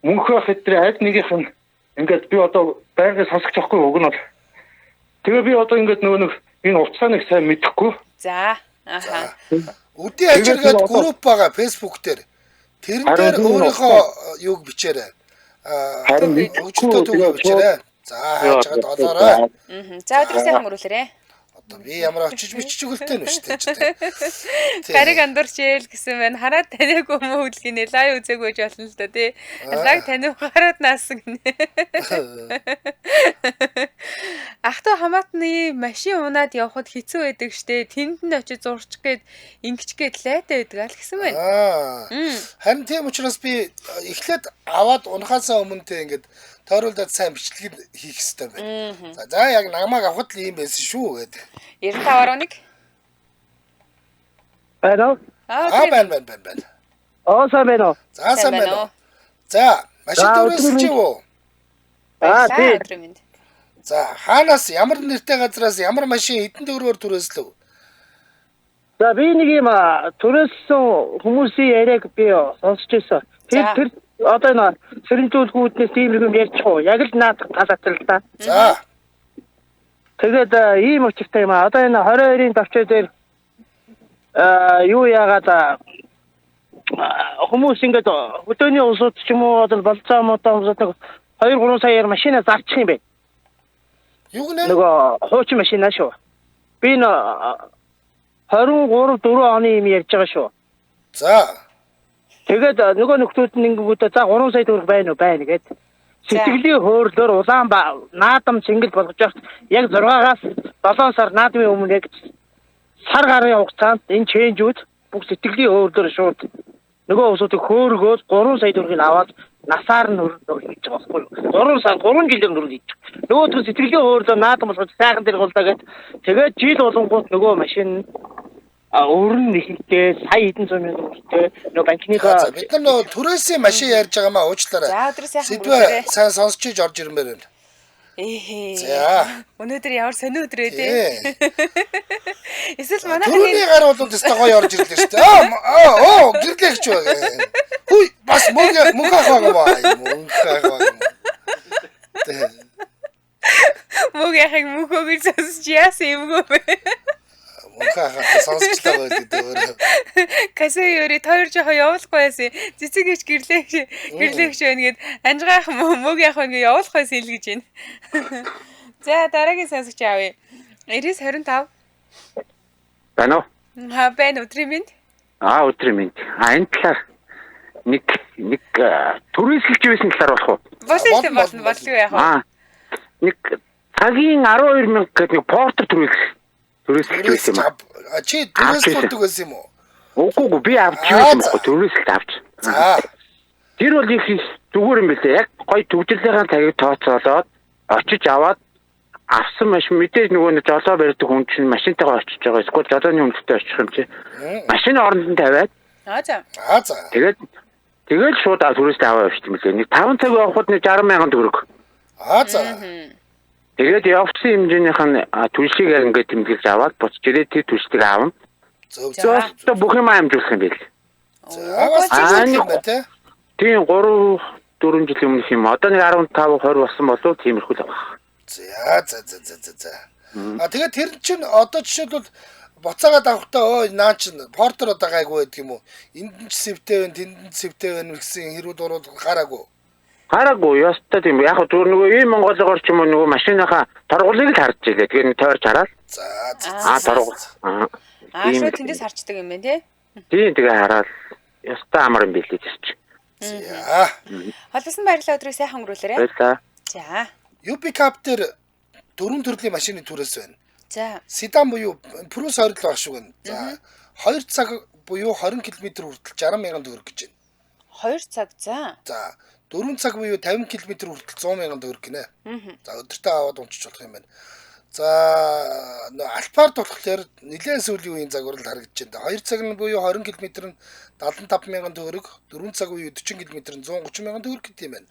мөнхөө хэтрээ аль нэгийнх нь ингээд би одоо байнга сонсох жоохгүй уг нь бол. Тэгээ би одоо ингээд нөгөө нэг энэ уцааныг сайн мэдэхгүй. За. Өдийн ачааргээд групп байгаа Facebook дээр. Тэрэн дээр өөрийнхөө юуг бичээрэй. Өчтөө түгээ бичээрэй. За хайж чад олоорой. За өдрийг сайхан өнгөрүүлээрэй. Одоо би ямар очиж бичиж өгөлтэй нь шүү дээ. Тариг андуурчээл гэсэн байна. Хараад таниагүй юм уу хэлгийнэ. Лайв үзээгүй байж болно л да тий. Лайв таниу хараад наасан гинэ. Ахтаа хамаатны машин унаад явхад хэцүү байдаг штэ. Тэнд нь очиж зурчих гээд ингэч гээд лайтай байдаг л гэсэн байна. Харин тийм учраас би эхлээд аваад унахаасаа өмнө тэ ингээд тойруулаад сайн бичлэг хийх хэрэгтэй байна. За яг намайг авахд л юм байсан шүү гэдэг. 95.1 байна. Байна. Сайн байна. За сайн байна. За машин түрээсэлж юу? Тийм. За хаанаас ямар нэртэй газраас ямар машин хэдэн төгрөгөөр түрээслэв? За би нэг юм түрээссэн хүмүүсийн яриаг би сонсч байсан. Тэр одоо энэ сэрэмжүүлгүүднээс тийм юм ярьчих уу? Яг л наадах талаатай л да. За. Тэгээд ийм учиртай юм одоо энэ 22-ын төвчөө дээр юу яагаад хүмүүс ингээд өдөөний усууд ч юм уу одоо болцоо мото усууд 2-3 саяар машина зарчих юм бэ. Юу гэнэ? Нөгөө хуучин машина шүү. Би 23-4 оны юм ярьж байгаа шүү. За. Тэгээд нөгөө нөхдүүд нь ингэнгүүтээ за 3 сая төгрөг байна уу байна гэд. Сэтгэлийн хөөрлөөр улаан наадам цэнгэл болгож явах яг 6-аас 7 сар наадмын өмнө яг сар гарын хугацаанд энэ ченжүүд бүх сэтгэлийн хөөрлөөр шууд нөгөө усуудыг хөөргөөс 3 сая төгрөгийг аваад насаар нь өргөж хийж байгаа байхгүй юу? 3 жилээр өргөж хийж. Нөгөө сэтгэлийн хөөрлөөр наадам болгож сайхан дээр гулдаа гэд тэгээд жил болонгууд нөгөө машин өөрн нэхэлтэй сая хэдэн зуун мянган төгрөгтэй нөгөө банкныхаа бид нар нөгөө түрээсийн машин ярьж байгаа маа уучлаарай. За өдрөө сайхан өнгөрүүлээрэй. Сайн сонсч иж орж ирмээр байна. За. Өнөөдөр ямар сонио өдөр вэ те? Эсвэл манай Түрүүний гар бол тест гоё орж ирлээ шүү дээ. Гэрлэгч байгаа. Хүй бас мөнгө авах юм. мөг яхаг мөхөөгөр сонсож яасан юм бэ? Мөнгө авах сонсчлаа гэдэг. Касаёри тойр жоо явуулахгүй байсан. Цэцэг ич гэрлэгч байна гэд анжгаах мөг яах вэ явуулахгүй байсан л гэж байна. За дараагийн сонсогч аавь. 9025 байна уу? Байна өдрийн минь. Өдрийн минь. Энэ талаар нэг төрөөсөлж байсан талаар болох уу? Болно яах вэ? Нэг цагийн 12,000 гэдэг нэг портер төрөөсөлж байсан юм. Чи төрөөсөлдөг байсан юм уу? Үгүй би авч байсан байхгүй төрөөсөлд авч. За. Тэр бол их зүгээр юм билээ. Яг гоё төвжирлийнхаа цагийг тооцоолоод очиж аваад авсан машин мэдээж нөгөө жолоо барьдаг хүн чинь машинтайгаа очиж байгаа. Эсвэл жолооны хүнтэй очих юм чи. Машины оронд нь тавиад. За. Тэгээд шууд төрөөсөлд аваа явчих юм билээ. Нэг 5 цаг явахад нэг 60,000 төгрөг. За. Тэгээд явсан хэмжээнийх нь түлшийг ингээд тэмдэглэж аваад буцаж ирээд тэр түлшийг аавна. Зөв бүх юм амжуулах юм байл. Тийм 3-4 жилийн өмнөх юм. Одоо нэг 15-20 болсон болов тиймэрхүү л байна. За. Тэгээд тэр чинь одоо жишээлбэл буцаагаад авахтаа наа чин портер одоо гайгүй байдаг юм уу? Энд нь сэвтэй байна, тэнд нь сэвтэй байна гэсэн хэрүүд ороод гараагүй. Ястаа тийм. Яг зүгээр нөгөө ийм Монголоор ч юм уу нөгөө машиныхаа торгуулийг л харж ийлээ. Тэгээд тойрч хараад. Торгуул. Шууд тэндээс харчдаг юм байна тий? Тийм тэгээ хараад ястаа амар юм билээ гэж. За. Холбосон баярлалаа өдрөө сайхан өнгөрүүлээрэй. Баярлалаа. За. UP Capter 4 төрлийн машины түрээс байна. За. Седан буюу Prius 27 баг шүү гэн. За. 2 цаг буюу 20 км хүртэл 60,000 төгрөг гэж байна. 2 цаг за. За. 4 цаг буюу 50 км хүртэл 100,000 төгрөг гинэ. За өдөртөө аваад унчиж болох юм байна. За Alphard болохоор нэлээд сүүлийн үеийн загварл харагдаж байна. 2 цаг нь буюу 20 км нь 75,000 төгрөг, 4 цаг буюу 40 км нь 130,000 төгрөг гэдэг юм байна.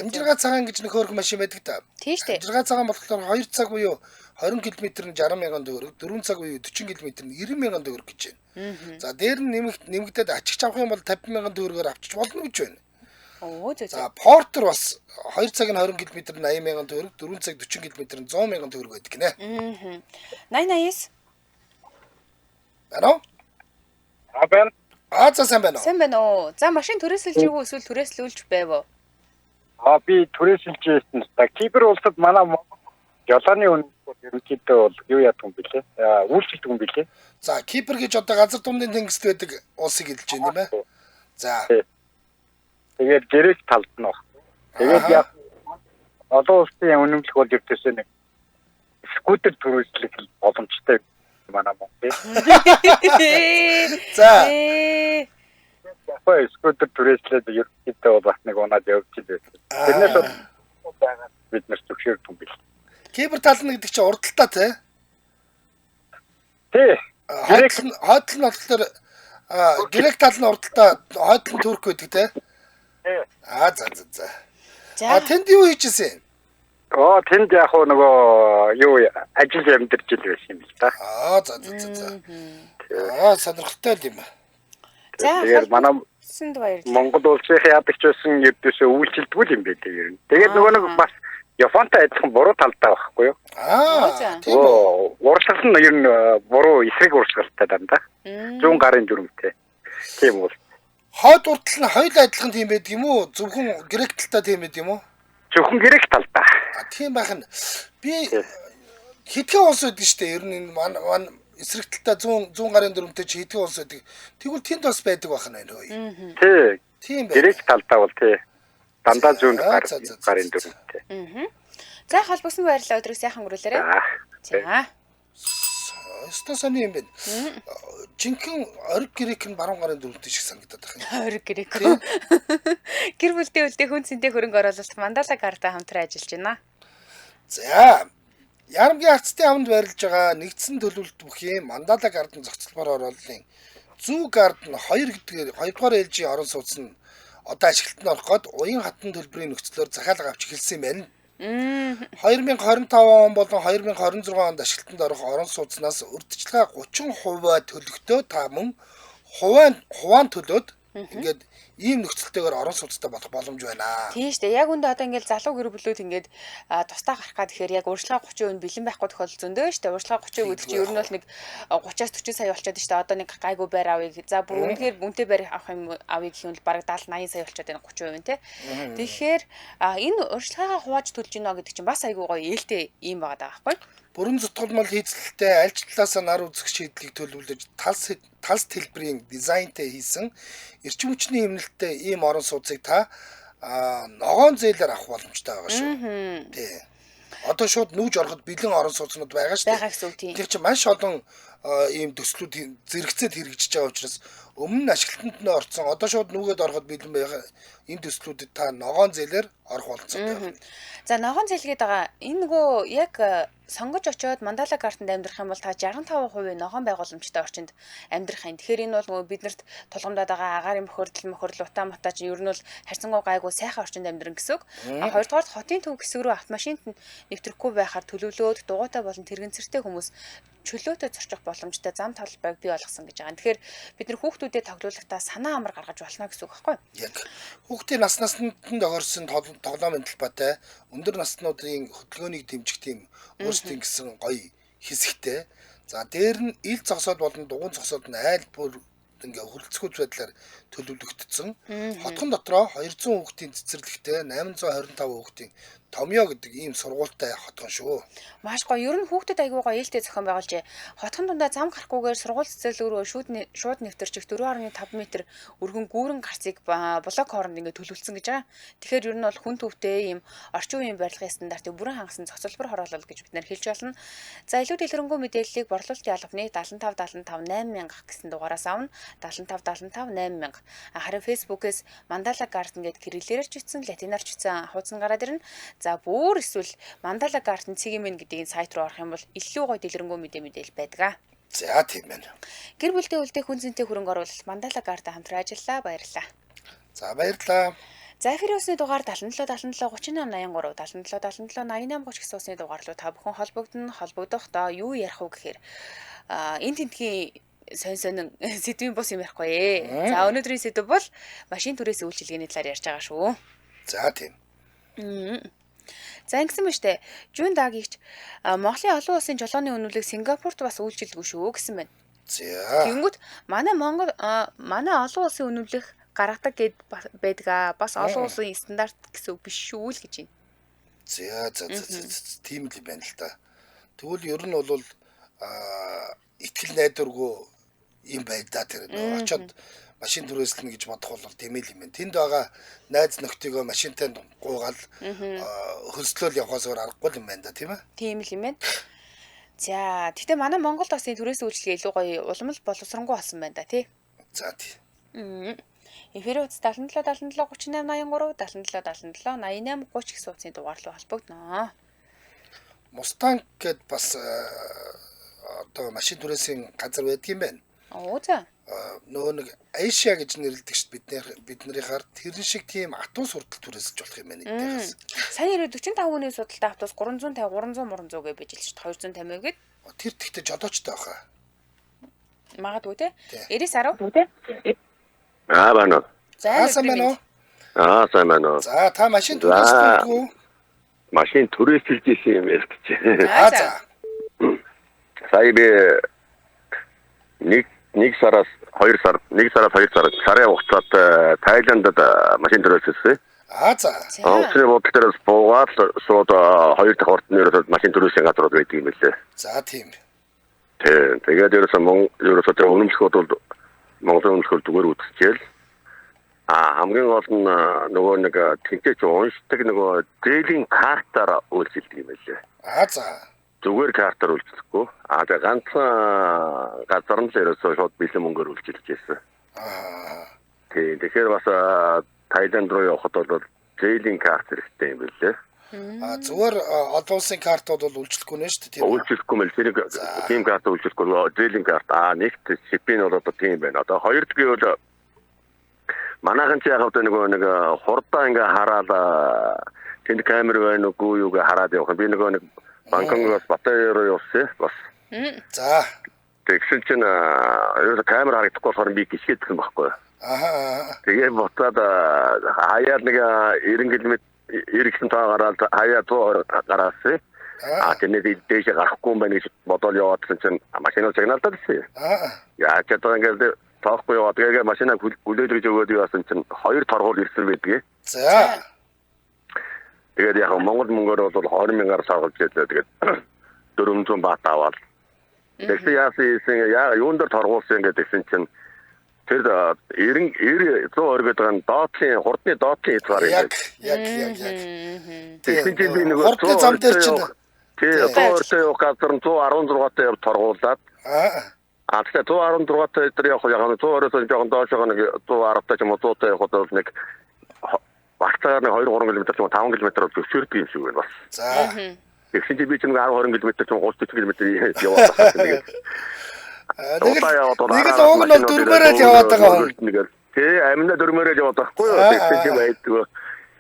Амжиргаа цагаан гэж нэг хөөрхөн машин байдаг та. Тийм шүү дээ. Амжиргаа цагаан болохоор 2 цаг буюу 20 км нь 60,000 төгрөг, 4 цаг буюу 40 км нь 90,000 төгрөг гэж байна. За дээр нь нэмэгдээд ачигч авах юм бол 50,000 төгрөгөөр авчиж болно гэж байна. За портер бас 2 цаг нь 20 км 80,000 төгрөг, 4 цаг 40 км 100,000 төгрөг байдаг гинэ. 80 Байна уу? Байна. За сайн байна уу? Сайн байна уу? За машин түрээсэлж юу эсвэл түрээслүүлж байв уу? Би түрээсэлж байсан. Кипр улсад манай жолооны үнэт ерөнхийдөө бол юу яадаг юм бэлээ? Үйлчлдэг юм бэлээ. За Кипр гэж одоо газар дундын тэнгист байдаг улсыг хэлж байна юм ээ. За. Тэгээд гэрээс талд нь баг. Тэгээд яг олон улсын үнэмлэх бол ертөсөө нэг скутер түрээслэх боломжтой манай Монгол. За. Скутер түрээслээд ерөнхийдөө бол бас нэг унаад явж ирлээ. Тэрнээс бид нар зөвшөөрдөг юм бэл. Кипр тална гэдэг чинь урдталтай тий? Тий. Хойдол нь болохоор грек тал нь урдталтай, хойдол нь турк байдаг тий? За. Тэнд юу хийжсэн? Тэнд яг нөгөө юу ажил амьдарч ил байсан юм л та. За. Сонирхолтой юм. За. Тэгээд манай Монгол улсын яадаг ч байсан ердөөсөө үйлчлдэг юм байлээ ер нь. Тэгээд нөгөө нэг бас Японтай адилхан буруу талтай байхгүй юу? Тийм үү. Уршилт нь ер нь буруу эсрэг уршилттай дандаа. 100 гарын дүрмтэй. Тийм үү. Хойд уртал нь хоёул адилхан тийм байдаг юм уу? Зөвхөн грек талтай тийм байдаг юм уу? Зөвхөн грек талтай. Тийм байх нь. Би хэдхэн улс байдаг шүү дээ. Ер нь манай эсрэг талтай 100 гарын дүрмтэй чи хэдхэн улс байдаг. Тэгвэл тэнд бас байдаг байх нь нөө. Тий. Тийм байх. Грек талтай бол тий. Дандаа 100 гарын дүрмтэй. За холбосон баярлалаа өдрөө сайхан өнгөрүүлээрэй. За. Сони юм байна. Жинхэнэ ориг грек нь баруун гарын дүрмтэй шиг санагдаад байна. Ориг грек. Гэр бүлтэй хүн цэнтэй хөрөнгө оруулалт Мандала карта хамтран ажиллаж байна. За. Ярамгийн арцтай аманд байрлаж байгаа нэгдсэн төлөвлөлт бүхий Мандала картын зохицолбоор оруулалтын зүү карт нь 2 гэдгээр 2 дугаар ээлжийн орон сууц нь одоо ашиглалтанд орох гээд уян хатан төлбөрийн нөхцлөөр захиалга авч эхэлсэн юм байна. 2025 он болон 2026 онд ашиглалтанд орох орон сууцнаас урьдчилгаа 30% төлөхдөө та мөн хуваан төлөөд ингээд ийм нөхцөлтэйгээр орон сууцтай болох боломж байна. Тийм шүү дээ. Яг үндэ одоо ингээд залуу гэр бүлүүд ингээд тусдаа гарах гад тэгэхээр яг урьдчилгаа 30% бэлэн байхгүй тохиолдол зөндөө шүү дээ. Урьдчилгаа 30% гэдэг чинь ер нь бол нэг 30-аас 40 сая болчиход шүү дээ. Одоо нэг гайгүй байр авъя. За бүр үнэхээр үнэтэй байр авах юм авъя гэх юм бол бараг 70-80 сая болчиход байна 30% те. Тэгэхээр энэ урьдчилгаагаа хувааж төлж гинэ гэдэг чинь бас айгүй гоё ээлтэй юм байгаа байхгүй. Бүрэн зутгалмал хийцэлтэй аль ч талаасаа нар үзэх шийдлийг төлөвлөж талс хэлбэрийн дизайнтэй хийсэн эрчим хүчний хэмнэлттэй ийм орон сууцыг та ногоон зээлээр авах боломжтой байгаа шүү. Тий. Одоо шууд нүүж ороход бэлэн орон сууцнууд байгаа шүү. Байгаа гэсэн үг тийм. Тэр чинь маш олон ийм төслүүд зэрэгцээд хэрэгжиж байгаа учраас өмнө нь ашиглалтанд нь орсон одоо шууд нүгэд ороход бэлэн байгаа энэ төслүүдэд та ногоон зээлээр орох боломжтой. За ногоон зээлгээд байгаа энэ нөгөө яг сонгож очиод мандала картанд амьдрах юм бол та 65% ногоон байгууламжтай орчинд амьдрах юм. Тэгэхээр энэ бол нөгөө биднэрт тулгамдаад байгаа агаарын мөхөрдөл утаа мутаач ер нь бол харьцангуй гайгүй сайхан орчинд амьдран гэсэн үг. Хоёрдугаар хотын төв хэсэг рүү автомашинд нэвтрэхгүй байхаар төлөвлөөд дугуйтай болон тэрэгцэртэй хүмүүс чөлөөтэй зорчих боломжтой зам талбайг бий болгосон гэж байгаа. Тэгэхээр бид нар хүүхдүүдэд тоглоулахдаа санаа амар гаргаж болно гэсэн үг байхгүй юу? Яг хүүхдийн наснаснд тохиорсон тоглоомын талбайтай өндөр наснуудын хөдөлгөөнийг дэмжих тийм өөрсдийн гэсэн гоё хэсэгтэй. За дээр нь ил зогсоод болон дугуйн зогсоод нь айл бүр ингээ хөрөлцгөөж байдлаар төлөвлөгдсөн. Хотхон дотроо 200 хүүхдийн цэцэрлэгтэй 825 хүүхдийн Томьёо гэдэг ийм сургуультай хотхон шүү. Маш гоё. Ер нь хүүхдэд айгүй гоё ээлтэй зохион байгуулж хотхон дундаа зам гарахгүйгээр сургууль цэцэрлэг рүү шууд нэвтэрчих 4.5 м өргөн гүүрэн гарцыг блок хооронд ингээд төлөвлөсөн гэж байгаа. Тэгэхээр ер нь бол хүн төвтэй ийм орчин үеийн барилгын стандартыг бүрэн хангасан зохицолбор хороолол гэж бид нэр хэлж болно. За илүү дэлгэрэнгүй мэдээллийг борлуулалтын албаны 75 75 8000 гэсэн дугаараас авна. 75 75 8000. Харин Facebook-ээс Mandala Garden гэдэг кириллээр ч бичсэн, латинаар ч бичсэн хуудас гараад ирнэ. За бүр эсвэл Mandala Garden CGM гэдэг сайт руу орох юм бол илүү гоё дэлгэрэнгүй мэдээлэл байдаг. За тийм байна. Гэр бүлтэй үлдээ хүн зэнтэй хөрөнгө оруулалт Mandala Garden хамтран ажиллаа. Баярлалаа. За баярлалаа. За эфирийн усны дугаар 77 78 38 83 77 77 88 30 гэсэн усны дугаар руу та бүхэн холбогдохдоо юу ярих вэ гэхээр энэ тентгийн сонин сэдвийн бус юм ярихгүй. За өнөөдрийн сэдв бол машин түрээсийн үйлчилгээний талаар ярьж байгаа шүү. За тийм. За ингэсэн ба штэ. Жун дагийгч Монголын олон улсын жолооны үнэлэг Сингапурт бас үйлчилдэггүй шүү гэсэн байна. За. Тэгэнгүүт манай олон улсын үнэлэх гаргадаг гэд байдаг. Бас олон улсын стандарт гэсэн үг биш шүү л гэж байна. За тийм л юм байна л та. Тэгвэл ер нь бол итгэл найдваргүй юм байл да тэр. Очоод машин түрээслэнэ гэж бодох бол тийм л юм байна. Тэнд байгаа найз нөхдөгөө машинтай гуугаал хөлслөөл явахаас өөр аргагүй юм байна да тийм ээ. Тийм л юм байна. За тэгтээ манай Монголд бас энэ түрээсийн үйлчлэгээ илүү гоё уламжлал боловсронгуй болсон байна да тий. За тийм. Эфир утас 77 77 38 83 77 77 88 30 гэсэн утасны дугаар руу холбогдноо. Мустанг гэд бас одоо машин түрээсийн газар байдаг юм байна. Оо за. Нөгөө нэг Asia гэж нэрлэдэг шүү биднэрийнхаар тэрэн шиг тийм атуу суртал түрээсэлж болох юм байна эднээс. Сайн ирээ 45 хүний судалтай автобус 350 300 гэж байж л шүү 250 гээд. Тэр тэгтээ жолоочтой байхаа. Магадгүй те. 90 10 Тэ? Байна. За сайн байна уу? Сайн байна. За та машин түрээсэлдэггүй. Машин түрээсэлж исэн юм ярьж. За. Сая би нэг сараас 2 сар сарын хугацаанд Тайландд машин түрээсэлсэн. За. Онцны бодлоос буугаад шууд 2 дахь ордны машин түрээсийн газрууд байдаг юм лээ. За тийм. Тэгээд ерөөсөө тэр үнэмшгүүд бол Монголын үнэмшгүүд зүгээр үзчихэл. Хамгийн гол нь нөгөө нэг тэнцээч уншдаг нөгөө зээлийн картаар үйлчилдэг юм лээ. За. Зүгээр картаар үйлчлэхгүй. Тэгээ ганцхан газар нь л ерөөсөө шууд бэлэн мөнгөөр үйлчилж байсан. Тэгэхээр бас Тайланд руу явхад бол зээлийн карт хэрэгтэй юм билээ. Зүгээр олон улсын картууд бол үйлчлэхгүй нэ шүү дээ. Үйлчлэхгүй мэл тийм карт үйлчлэхгүй зээлийн карт. Нэгт шипийн бол одоо тийм байна. Одоо хоёр дахь бол манайхан ч яг одоо нэг хурдаа ингээ хараад тэнд камер байна уугүй юу гэж хараад явах. Би нэг Бангкокоос Батай руу явсан бас. За. Тэгсэн чинь юу камер харагдахгүй болохоор би гисгэдсэн байхгүй. Тэгээ буцаад хаяад нэг 90 км иргэсэн таа гараад хаяа 100 гараасан. Тэгээд дээш гарахгүй юм байна гэж бодоод яваадсан чинь машинаа сигналдаа гэсэн. Яа ч одоо ингээд тоохгүй яваад тэгээд машинаа хүлээж өгөөд яваасан чинь 2 торгуул ирсэн байдгийг. За. Тэгээд яг Монгол мөнгөөр бол 20,000-аар саргалж тэгээд 400 баат аваад. Тэгсэн яасан юунд дээр торгуулсан гэдгсэн чинь тэр 90 100 оргод байгаа доотлын хурдны доотлын хязгаар яг. Тэгсэн чинь би нэг хурдны зам дээр чинь тий 100 явах газар нь 116-тай явж торгуулад. Тэгэхээр 116-тай дээр явах яг 120-оос жоохон доошоо нэг 110-тай ч юм уу 100-тай явах бол нэг багтаар нэг 2 3 км ч юм уу 5 км зөвшөөрдөг юм шиг байна бас. За. Тэгсэн чинь би ч нэг 10 20 км ч юм уу 30 км яваад байна. Нэг л уг нь дөрмөрөд яваад байгаа хүн. Тий, амина дөрмөрөд яваад байхгүй юу? Тэгсэн чинь байдгүй.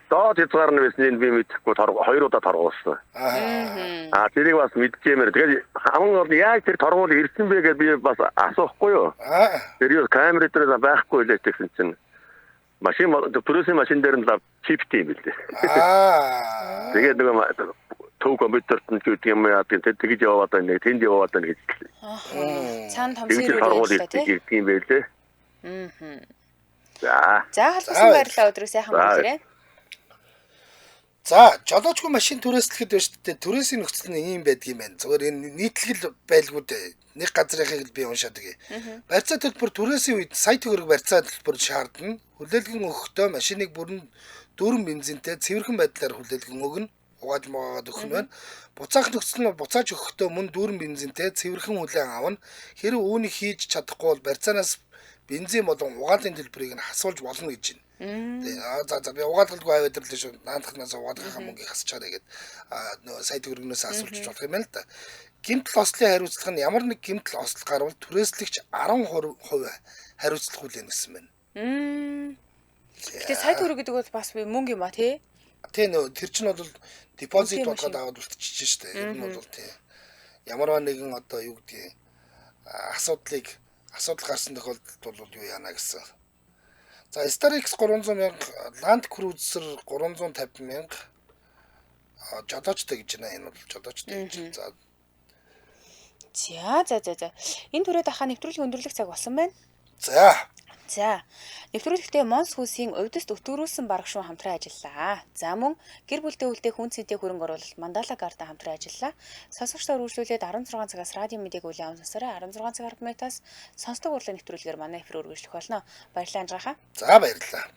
Доод хязгаар нь байсан би мэдэхгүй 2 удаа торгуулсан. Тэрийг бас мэдчихэмээр. Тэгээд хамгийн гол нь яг тэр торгуул ирсэн бэ гэдээ би бас асуухгүй юу? Тэр юу камер дээр байхгүй л гэсэн чинь машин түрээсийн машин дээр нь чиптэй юм билээ. Тэгээд нэг төв компьютерт нь гэдэг юм яа тэгж яваад байна нэг тэнд яваад байна гэж. Цаана том сэрүүл гэдэг юм байлээ. За. За халбсан баярлалаа өдрөө сайхан байна. За, жолоочгүй машин түрээслэхэд байна шүү дээ. Түрээсийн нөхцөл нь ийм байдаг юм байна. Зүгээр энэ нийтлэл байлгүй дээ. Нэг газрынхыг л би уншаад гээ. Барьцаа төлбөр түрээсийн үед сая төгрөг барьцаа төлбөр шаардна. Хүлээлгэн өгөхдөө машиныг бүрэн дүүрэн бензинтэй цэвэрхэн байдлаар хүлээлгэн өгнө. Угааж могоод өгөх нь байна. Буцаах нөхцөл нь буцааж өгөхдөө мөн дүүрэн бензинтэй цэвэрхэн хүлээн авна. Хэрэв үүнийг хийж чадахгүй бол барьцаанаас бензин болон угаалгын төлбөрийг нь хасуулж болно гэж байна. За би угаалгалгүй аваад ирлээ шүү. Наадахнаас угаалгахаа мөнгөийг хасчаарэ гэд нөө сая төгрөгнөөс асуулж болох юм байна л да. Гэмтэл ослын хариуцлага нь ямар нэг гэмтэл ослол гарвал түрээслэгч 10% хариуцлага хүлээнэ гэсэн байна. Гэтэ сая төгрөг гэдэг бол бас мөнгө юм а тий? Тий нөө тэр чинь бол депозит болгоод аваад үлдчихэж штэ. Энэ нь бол тий. Ямарваа нэгэн одоо юу гэдгийг асуудал гарсан тохиолдолд бол юу яана гэсэн. За StarX 300,000, Land Cruiser 350,000 жолоочтой гэж байна. Энэ бол жолоочтой гэж. За. Энэ түрээд ахаа нэвтрүүлгийн өндөрлөх цаг болсон байна. За. Нэвтрүүлэгтээ Монс хүүсийн увдст өтгөрүүлсэн барагшуун хамтран ажиллалаа. За мөн гэр бүлтэй үлдээх хүн цэнтэй хөрөнгө оруулалт Мандала Гарда хамтран ажиллалаа. Сонсогчдоор үргэлжлүүлээд 16 цагаас радио мэдээг үлийн сонсороо 16 цаг 10 минутаас сонсдог урлаг нэвтрүүлгээр манай эфир үргэлжлэх болно. Баярлалаа анжгаахаа. За баярлалаа.